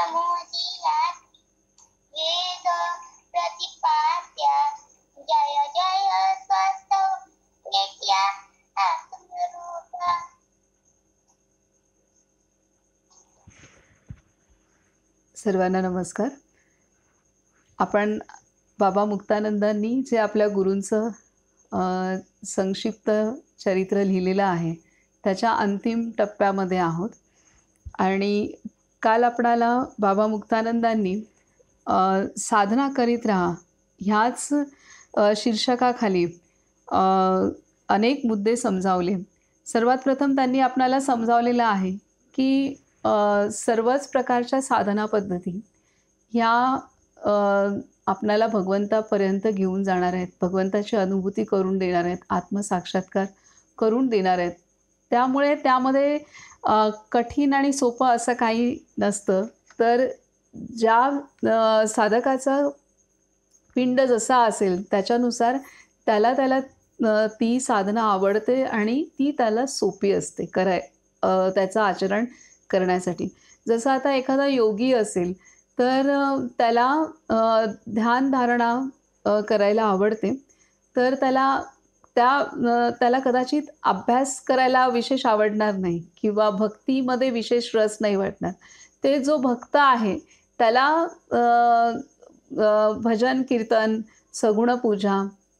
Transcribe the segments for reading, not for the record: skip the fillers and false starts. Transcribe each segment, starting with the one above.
मोदियात वेद प्रतिपाद्या जय जय स्वस्त वेद्या आत्मरूपा. सर्वांना नमस्कार. आपण बाबा मुक्तानंदांनी जे आपल्या गुरूंचं संक्षिप्त चरित्र लिहिलेलं आहे त्याच्या अंतिम टप्प्यामध्ये आहोत. आणि काल आपणाला बाबा मुक्तानंदांनी साधना करीत राहा ह्याच शीर्षकाखाली अनेक मुद्दे समजावले. सर्वात प्रथम त्यांनी आपणाला समजावलेलं आहे की सर्वच प्रकारच्या साधना पद्धती ह्या आपणाला भगवंतापर्यंत घेऊन जाणार आहेत, भगवंताची अनुभूती करून देणार आहेत, आत्मसाक्षात्कार करून देणार आहेत. त्यामुळे त्यामध्ये कठीण आणि सोपं असं काही नसतं. तर ज्या साधकाचा पिंड जसा असेल त्याच्यानुसार त्याला ती साधना आवडते आणि ती त्याला सोपी असते त्याचं आचरण करण्यासाठी. जसं आता एखादा योगी असेल तर त्याला ध्यानधारणा करायला आवडते, तर त्याला कदाचित अभ्यास करायला विशेष आवडणार नाही किंवा भक्तीमध्ये विशेष रस नाही वाटणार. ते जो भक्त आहे त्याला भजन कीर्तन सगुण पूजा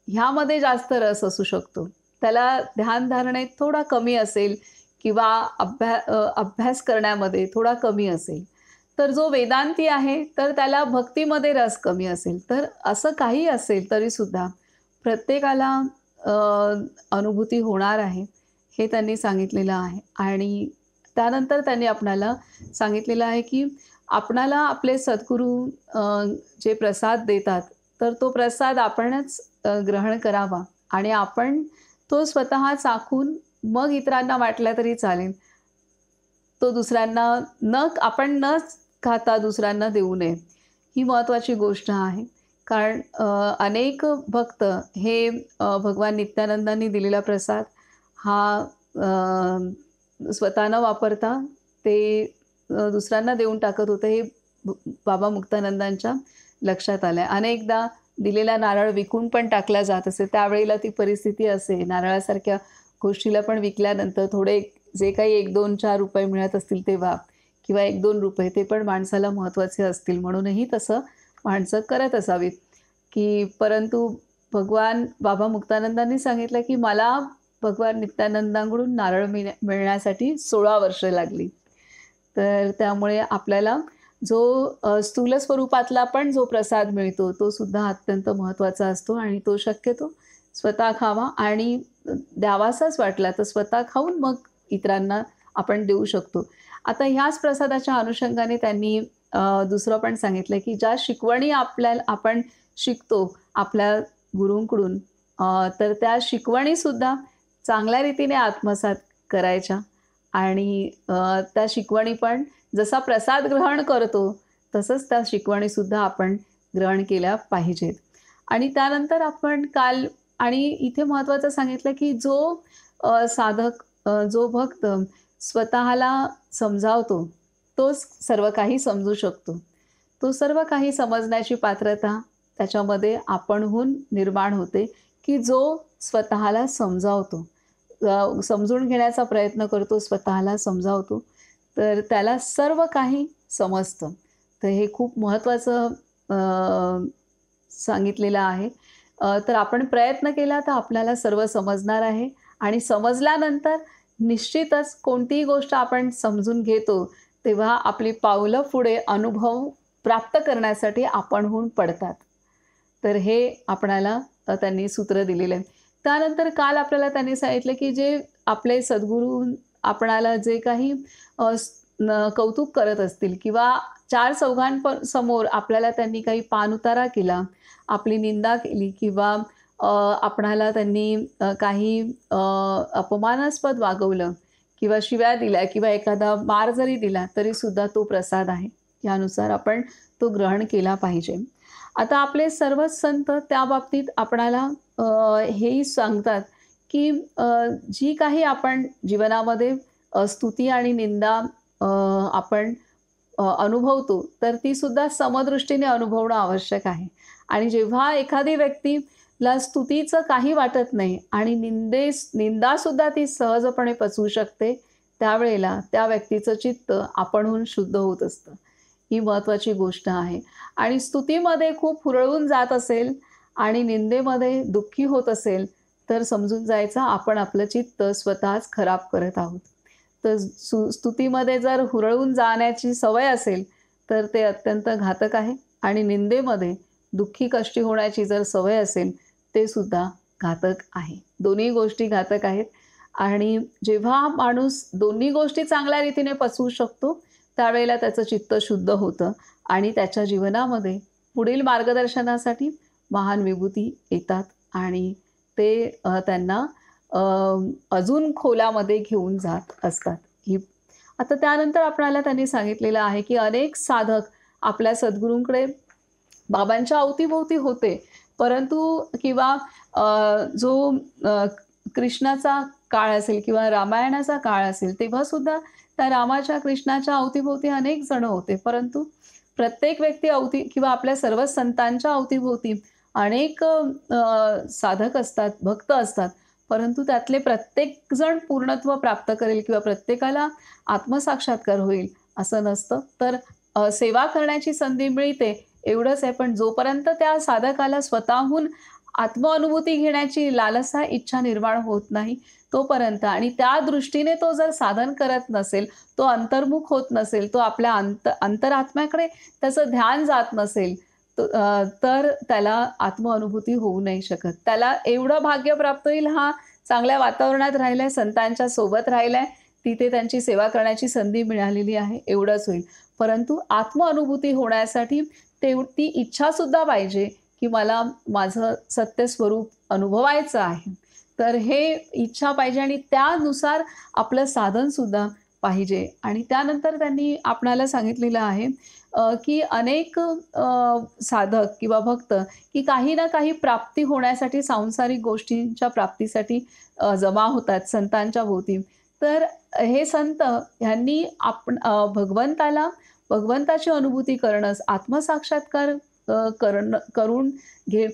ह्यामध्ये जास्त रस असू शकतो. त्याला ध्यानधारणेत थोडा कमी असेल किंवा अभ्यास करण्यामध्ये थोडा कमी असेल. तर जो वेदांती आहे तर त्याला भक्तीमध्ये रस कमी असेल. तर असं काही असेल तरीसुद्धा प्रत्येकाला अनुभूती होणार आहे हे त्यांनी सांगितलेलं आहे. आणि त्यानंतर त्यांनी आपणाला सांगितलेलं आहे की आपणाला आपले सद्गुरू जे प्रसाद देतात तर तो प्रसाद आपणच ग्रहण करावा आणि आपण तो स्वतः चाखून मग इतरांना वाटला तरी चालेल. तो दुसऱ्यांना आपण न खाता दुसऱ्यांना देऊ नये, ही महत्त्वाची गोष्ट आहे. कारण अनेक भक्त हे भगवान नित्यानंदांनी दिलेला प्रसाद हा स्वतः न वापरता ते दुसऱ्यांना देऊन टाकत होते. हे बाबा मुक्तानंदांच्या लक्षात आलं आहे. अनेकदा दिलेला नारळ विकून पण टाकला जात असे. त्यावेळेला ती परिस्थिती असे, नारळासारख्या गोष्टीला पण विकल्यानंतर थोडे जे काही 1-2-4 रुपये मिळत असतील तेव्हा किंवा 1-2 रुपये ते पण माणसाला महत्त्वाचे असतील म्हणूनही तसं माणसं करत असावीत. परंतु भगवान बाबा मुक्तानंदांनी सांगितलं की मला भगवान नित्यानंदांकडून नारळ मिळण्यासाठी 16 वर्ष लागली. तर त्यामुळे आपल्याला जो स्थूल स्वरूपातला पण जो प्रसाद मिळतो तो सुद्धा अत्यंत महत्त्वाचा असतो आणि तो शक्यतो स्वतः खावा आणि द्यावासाच वाटला तर स्वतः खाऊन मग इतरांना आपण देऊ शकतो. आता ह्याच प्रसादाच्या अनुषंगाने त्यांनी दुसरं पण सांगितलं की ज्या शिकवणी आपण शिकतो आपल्या गुरूंकडून तर त्या शिकवणीसुद्धा चांगल्या रीतीने आत्मसात करायच्या आणि त्या शिकवणी पण जसा प्रसाद ग्रहण करतो तसंच त्या शिकवणीसुद्धा आपण ग्रहण केल्या पाहिजेत. आणि त्यानंतर आपण काल आणि इथे महत्त्वाचं सांगितलं की जो साधक जो भक्त स्वतःला समजावतो तोच सर्व काही समजू शकतो. तो सर्व काही समजण्याची पात्रता त्याच्यामध्ये आपणहून निर्माण होते की जो स्वतःला समजावतो, समजून घेण्याचा प्रयत्न करतो, स्वतःला समजावतो तर त्याला सर्व काही समजतं. तर हे खूप महत्त्वाचं सांगितलेलं आहे. तर आपण प्रयत्न केला तर आपल्याला सर्व समजणार आहे आणि समजल्यानंतर निश्चितच कोणतीही गोष्ट आपण समजून घेतो तेव्हा आपली पावलं पुढे अनुभव प्राप्त करण्यासाठी आपणहून पडतात. तर हे आपणाला त्यांनी सूत्र दिलेलं आहे. त्यानंतर काल आपल्याला त्यांनी सांगितलं की जे आपले सद्गुरू आपणाला जे काही कौतुक करत असतील किंवा 4 चौघांसमोर आपल्याला त्यांनी काही पाणउतारा केला, आपली निंदा केली किंवा आपणाला त्यांनी काही अपमानास्पद वागवलं किंवा शिव्या दिल्या किंवा एखादा मार जरी दिला तरीसुद्धा तो प्रसाद आहे. यानुसार आपण तो ग्रहण केला पाहिजे. आता आपले सर्वच संत त्या बाबतीत आपणाला हेही सांगतात की जी काही आपण जीवनामध्ये स्तुती आणि निंदा आपण अनुभवतो तर ती सुद्धा समदृष्टीने अनुभवणं आवश्यक आहे. आणि जेव्हा एखादी व्यक्तीला स्तुतीचं काही वाटत नाही आणि निंदासुद्धा ती सहजपणे पचवू शकते, त्यावेळेला त्या व्यक्तीचं चित्त आपणहून शुद्ध होत असतं. ही महत्त्वाची गोष्ट आहे. आणि स्तुतीमध्ये खूप हुरळून जात असेल आणि निंदेमध्ये दुःखी होत असेल, तर समजून जायचं आपण आपलं चित्त स्वतःच खराब करत आहोत. तर स्तुतीमध्ये जर हुरळून जाण्याची सवय असेल, तर ते अत्यंत घातक आहे. आणि निंदेमध्ये दुःखी कष्टी होण्याची जर सवय असेल, ते सुद्धा घातक आहे. दोन्ही गोष्टी घातक आहेत. आणि जेव्हा माणूस दोन्ही गोष्टी चांगल्या रीतीने पचवू शकतो, त्यावेळेला त्याचं चित्त शुद्ध होतं आणि त्याच्या जीवनामध्ये पुढील मार्गदर्शनासाठी महान विभूती येतात आणि ते त्यांना अजून खोलामध्ये घेऊन जात असतात. आता त्यानंतर आपल्याला त्यांनी सांगितलेलं आहे, की अनेक साधक आपल्या सद्गुरूंकडे बाबांच्या अवतीभोवती होते, परंतु किंवा जो कृष्णाचा काळ असेल किंवा रामायणाचा काळ असेल, तेव्हासुद्धा त्या रामाच्या, कृष्णाच्या अवतीभोवती अनेक जण होते. परंतु प्रत्येक व्यक्ती किंवा आपल्या सर्व संतांच्या अवतीभोवती अनेक साधक असतात, भक्त असतात. परंतु त्यातले प्रत्येक जण पूर्णत्व प्राप्त करेल किंवा प्रत्येकाला आत्मसाक्षात्कार होईल असं नसतं. तर सेवा करण्याची संधी मिळते एवढंच आहे. पण जोपर्यंत त्या साधकाला स्वतःहून आत्मअनुभूती घेण्याची लालसा, इच्छा निर्माण होत नाही, तोपर्यंत आणि त्या दृष्टीने तो जर साधन करत नसेल, तो अंतर्मुख होत नसेल, तो आपल्या अंतरात्म्याकडे त्याचं ध्यान जात नसेल, तर त्याला आत्मअनुभूती होऊ नाही शकत. त्याला एवढं भाग्य प्राप्त होईल, हा चांगल्या वातावरणात राहिलाय, संतांच्या सोबत राहिलाय, तिथे त्यांची सेवा करण्याची संधी मिळालेली आहे, एवढंच होईल. परंतु आत्मअनुभूती होण्यासाठी ती इच्छासुद्धा पाहिजे, की मला माझं सत्य स्वरूप अनुभवायचं आहे. तर हे इच्छा पाहिजे आणि त्यानुसार आपलं साधनसुद्धा पाहिजे. आणि त्यानंतर त्यांनी आपणाला सांगितलेलं आहे, की अनेक साधक किंवा भक्त की काही ना काही प्राप्ती होण्यासाठी, सांसारिक गोष्टींच्या प्राप्तीसाठी जमा होतात संतांच्या भोवती. तर हे संत ह्यांनी भगवंताची अनुभूती करणं, आत्मसाक्षात्कार करून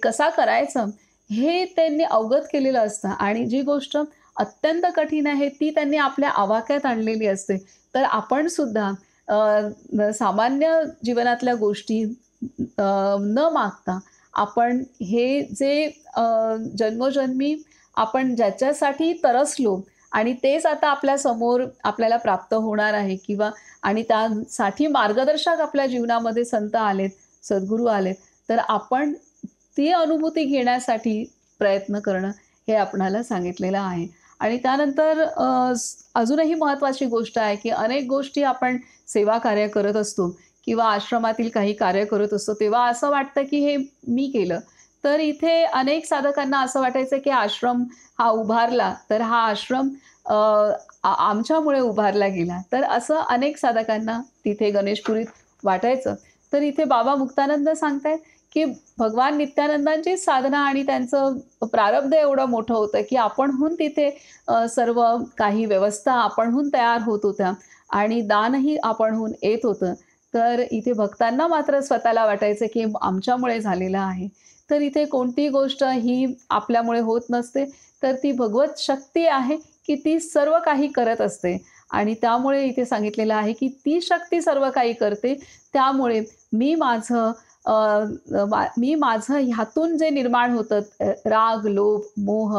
कसा करायचं हे त्यांनी अवगत केलेलं असतं. आणि जी गोष्ट अत्यंत कठीण आहे ती त्यांनी आपल्या आवाक्यात आणलेली असते. तर आपण सुद्धा सामान्य जीवनातल्या गोष्टी न मागता आपण हे जे जन्मोजन्मी आपण ज्याच्यासाठी तरसलो आणि तेच आता आपल्या समोर आपल्याला प्राप्त होणार आहे, किंवा आणि त्यासाठी मार्गदर्शक आपल्या जीवनामध्ये संत आलेत, सद्गुरू आलेत, तर आपण ती अनुभूती घेण्यासाठी प्रयत्न करणं हे आपणाला सांगितलेलं आहे. आणि त्यानंतर अजूनही महत्त्वाची गोष्ट आहे, की अनेक गोष्टी आपण सेवा कार्य करत असतो किंवा आश्रमातील काही कार्य करत असतो, तेव्हा असं वाटतं की हे मी केलं. तर इथे अनेक साधकांना असं वाटायचं की आश्रम हा उभारला तर हा आश्रम आमच्यामुळे उभारला गेला. तर असं अनेक साधकांना तिथे गणेशपुरीत वाटायचं. तर इथे बाबा मुक्तानंद सांगतायत की भगवान नित्यानंदांची साधना आणि त्यांचं प्रारब्ध एवढं मोठं होतं की आपणहून तिथे सर्व काही व्यवस्था आपणहून तयार होत होत्या आणि दानही आपणहून येत होतं. तर इथे भक्तांना मात्र स्वतःला वाटायचं की आमच्यामुळे झालेलं आहे. तर इथे कोणतीही गोष्ट ही आपल्यामुळे होत नसते, तर ती भगवत शक्ती आहे की ती सर्व काही करत असते. आणि त्यामुळे इथे सांगितलेलं आहे की ती शक्ती सर्व काही करते. त्यामुळे मी माझं ह्यातून जे निर्माण होतं राग, लोभ, मोह,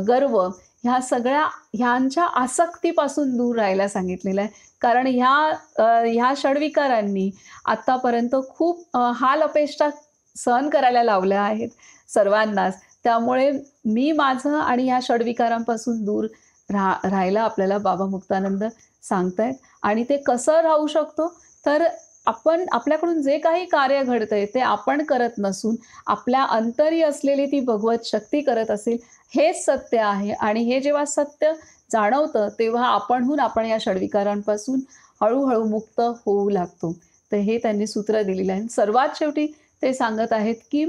गर्व, ह्यांच्या आसक्तीपासून दूर राहायला सांगितलेलं आहे. कारण ह्या षड्विकारांनी आत्तापर्यंत खूप हाल अपेष्टा सहन करायला लावल्या आहेत सर्वांनाच. त्यामुळे मी माझं आणि ह्या षड्विकारांपासून दूर राहायला आपल्याला बाबा मुक्तानंद सांगतायत. आणि ते कसं राहू शकतो, तर आपल्याकडून जे काही कार्य घडतंय ते आपण करत नसून आपल्या अंतरी असलेली ती भगवत शक्ती करत असेल, हेच सत्य आहे. आणि हे जेव्हा सत्य जाणवतं तेव्हा आपण या षड्विकारांपासून हळूहळू मुक्त होऊ लागतो. तर हे त्यांनी सूत्र दिलेलं आहे. सर्वात शेवटी ते सांगत आहेत की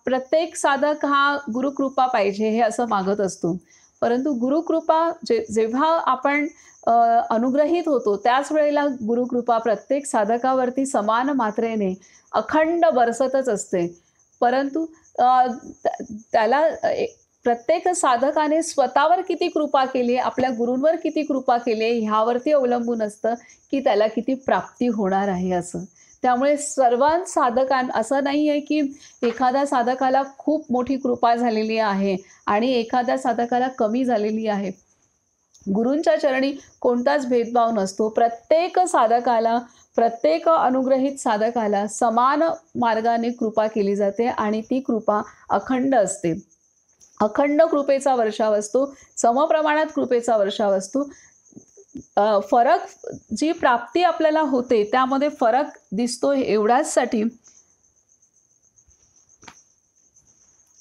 प्रत्येक साधक हा गुरुकृपा पाहिजे हे असं मागत असतो. परंतु गुरुकृपा जेव्हा आपण अनुग्रहित होतो त्याच वेळेला गुरुकृपा प्रत्येक साधकावरती समान मात्रेने अखंड बरसतच असते. परंतु त्याला प्रत्येक साधकाने स्वतःवर किती कृपा केली, आपल्या गुरूंवर किती कृपा केली ह्यावरती अवलंबून असतं की त्याला किती प्राप्ती होणार आहे असं. त्यामुळे सर्व असं नाही आहे की एखाद्या साधकाला खूप मोठी कृपा झालेली आहे आणि एखाद्या साधकाला कमी झालेली आहे. गुरूंच्या चरणी कोणताच भेदभाव नसतो. प्रत्येक साधकाला, प्रत्येक अनुग्रहित साधकाला समान मार्गाने कृपा केली जाते आणि ती कृपा अखंड असते. अखंड कृपेचा वर्षाव असतो, समप्रमाणात कृपेचा वर्षाव असतो. फरक जी प्राप्ती आपल्याला होते त्यामध्ये फरक दिसतो एवढ्याचसाठी,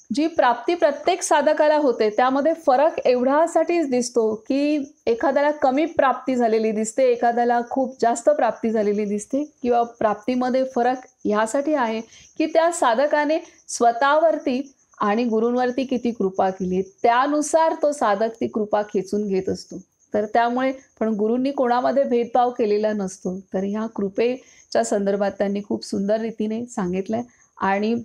जी प्राप्ती प्रत्येक साधकाला होते त्यामध्ये फरक एवढ्यासाठीच दिसतो की एखाद्याला कमी प्राप्ती झालेली दिसते, एखाद्याला खूप जास्त प्राप्ती झालेली दिसते, किंवा प्राप्तीमध्ये फरक ह्यासाठी आहे की त्या साधकाने स्वतःवरती आणि गुरूंवरती किती कृपा केली, त्यानुसार तो साधक ती कृपा खेचून घेत असतो. तर त्यामुळे पण गुरूंनी कोणामध्ये भेदभाव केलेला नसतो. तर ह्या कृपेच्या संदर्भात त्यांनी खूप सुंदर रीतीने सांगितलंय आणि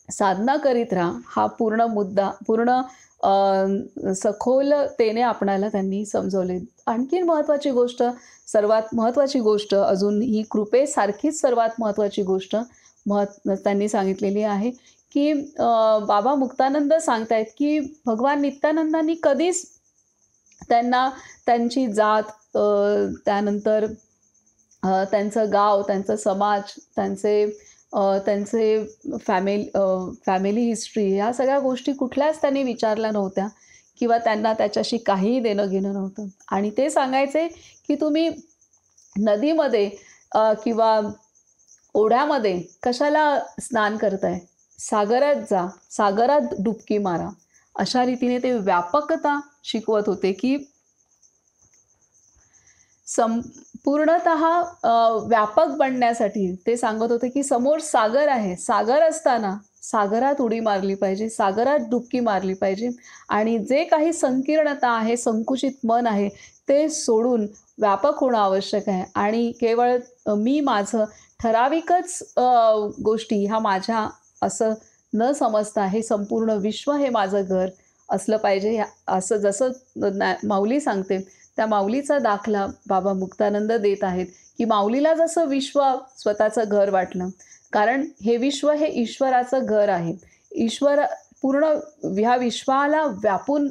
साधना करीत राहा हा पूर्ण मुद्दा पूर्ण सखोलतेने आपणाला त्यांनी समजवले. आणखीन महत्त्वाची गोष्ट, सर्वात महत्त्वाची गोष्ट अजून ही कृपेसारखीच सर्वात महत्त्वाची गोष्ट त्यांनी सांगितलेली आहे की बाबा मुक्तानंद सांगतायत की भगवान नित्यानंदांनी कधीच त्यांना त्यांची जात, त्यानंतर त्यांचं गाव, त्यांचं समाज, त्यांचे फॅमिली हिस्ट्री ह्या सगळ्या गोष्टी कुठल्याच त्यांनी विचारल्या नव्हत्या किंवा त्यांना त्याच्याशी काहीही देणं घेणं नव्हतं. आणि ते सांगायचे की तुम्ही नदीमध्ये किंवा ओढ्यामध्ये कशाला स्नान करताय, सागरात जा, सागरात डुबकी मारा. अशा रीतीने ते व्यापकता शिकवत होते की पूर्णतः व्यापक बनण्यासाठी ते सांगत होते की समोर सागर आहे, सागर असताना सागरात उडी मारली पाहिजे, सागरात डुबकी मारली पाहिजे आणि जे काही संकीर्णता आहे, संकुचित मन आहे ते सोडून व्यापक होणं आवश्यक आहे. आणि केवळ मी माझं ठराविकच गोष्टी ह्या माझ्या असं न समजता हे संपूर्ण विश्व हे माझं घर असलं पाहिजे. असं जसं माऊली सांगते त्या माऊलीचा दाखला बाबा मुक्तानंद देत आहेत की माऊलीला जसं विश्व स्वतःचं घर वाटलं, कारण हे विश्व हे ईश्वराचं घर आहे. ईश्वर पूर्ण ह्या विश्वाला व्यापून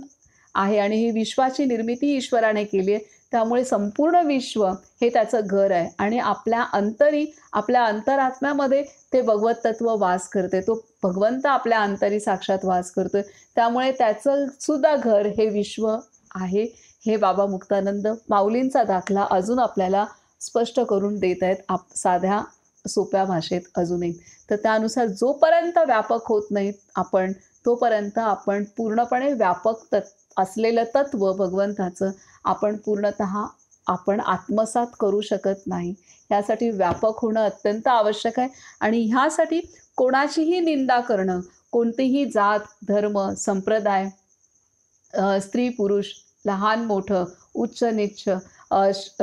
आहे आणि ही विश्वाची निर्मिती ईश्वराने केली आहे. त्यामुळे संपूर्ण विश्व हे त्याचं घर आहे आणि आपल्या अंतरी, आपल्या अंतरात्म्यामध्ये ते भगवत तत्व वास करते. तो भगवंत आपल्या अंतरी साक्षात वास करतोय. त्यामुळे त्याचं सुद्धा घर हे विश्व आहे. हे बाबा मुक्तानंद माऊलींचा दाखला अजून आपल्याला स्पष्ट करून देत आहेत साध्या सोप्या भाषेत अजूनही. तर त्यानुसार जोपर्यंत व्यापक होत नाहीत आपण, तोपर्यंत आपण पूर्णपणे व्यापक असलेलं तत्व भगवंताचं आपण पूर्णतः आपण आत्मसात करू शकत नाही. यासाठी व्यापक होणं अत्यंत आवश्यक आहे आणि ह्यासाठी कोणाचीही निंदा करणं, कोणतीही जात, धर्म, संप्रदाय, स्त्री पुरुष, लहान मोठं, उच्च नीच,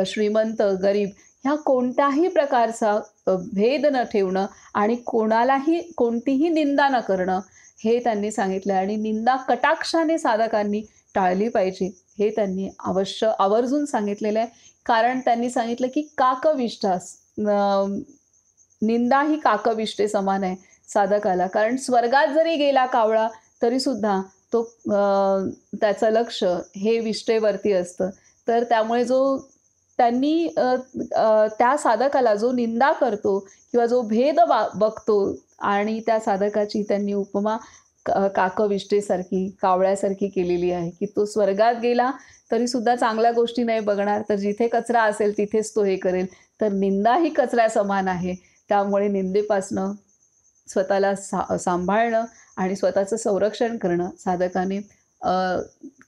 श्रीमंत गरीब ह्या कोणत्याही प्रकारचा भेद न ठेवणं आणि कोणालाही कोणतीही निंदा न करणं हे त्यांनी सांगितलं. आणि निंदा कटाक्षाने साधकांनी टाळली पाहिजे हे त्यांनी आवर्जून सांगितलेलं आहे. कारण त्यांनी सांगितलं की काकविष्ठास, निंदा ही काकविष्ठे समान आहे साधकाला. कारण स्वर्गात जरी गेला कावळा तरीसुद्धा तो त्याचं लक्ष हे विष्ठेवरती असतं. तर त्यामुळे त्यांनी त्या साधकाला जो निंदा करतो किंवा जो भेद बघतो आणि त्या साधकाची त्यांनी उपमा काकविष्ठेसारखी, कावळ्यासारखी केलेली आहे की तो स्वर्गात गेला तरीसुद्धा चांगल्या गोष्टी नाही बघणार, तर जिथे कचरा असेल तिथेच तो हे करेल. तर निंदा ही कचऱ्या समान आहे. त्यामुळे निंदेपासनं स्वतःला सांभाळणं आणि स्वतःचं संरक्षण करणं साधकाने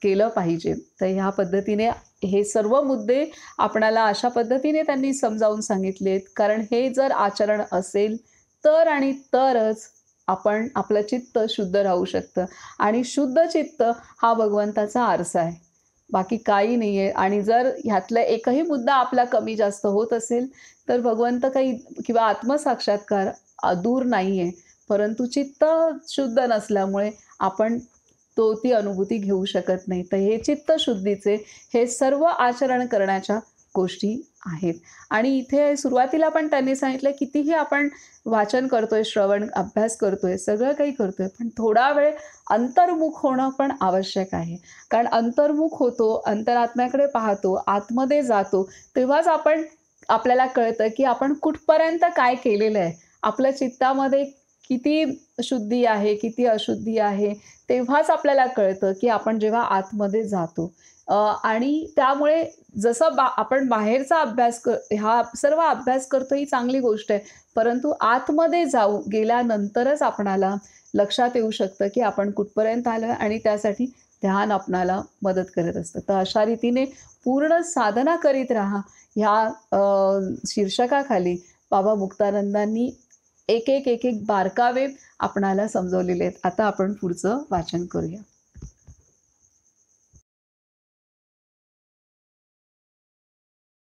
केलं पाहिजे. तर ह्या पद्धतीने हे सर्व मुद्दे आपणाला अशा पद्धतीने त्यांनी समजावून सांगितलेत. कारण हे जर आचरण असेल तर आणि तरच आपण आपलं चित्त शुद्ध राहू शकतं. आणि शुद्ध चित्त हा भगवंताचा आरसा आहे, बाकी काही नाही आहे. आणि जर ह्यातला एकही मुद्दा आपला कमी जास्त होत असेल तर भगवंत काही किंवा आत्मसाक्षात्कार दूर नाही आहे, परंतु चित्त शुद्ध नसल्यामुळे आपण ती अनुभूती घेऊ शकत नाही. तर हे चित्तशुद्धीचे हे सर्व आचरण करण्याच्या गोष्टी आहेत. आणि इथे सुरुवातीला पण त्यांनी सांगितलं कितीही आपण वाचन करतोय, श्रवण अभ्यास करतोय, सगळं काही करतोय, पण थोडा वेळ अंतर्मुख होणं पण आवश्यक आहे. कारण अंतर्मुख होतो, अंतरात्म्याकडे पाहतो, आतमध्ये जातो, तेव्हाच आपल्याला कळतं की आपण कुठपर्यंत काय केलेलं आहे, आपल्या चित्तामध्ये किती शुद्धी आहे, किती अशुद्धी आहे, तेव्हाच आपल्याला कळतं की आपण जेव्हा आतमध्ये जातो. आणि त्यामुळे जसं आपण बाहेरचा हा सर्व अभ्यास करतो ही चांगली गोष्ट आहे, परंतु आतमध्ये गेल्यानंतरच आपणाला लक्षात येऊ शकतं की आपण कुठपर्यंत आलोय आणि त्यासाठी ध्यान आपणाला मदत करत असतं. तर अशा रीतीने पूर्ण साधना करीत राहा शीर्षकाखाली बाबा मुक्तानंदांनी एक एक बारकावे आपणाला समजवलेले आहेत. आता आपण पुढचं वाचन करूया.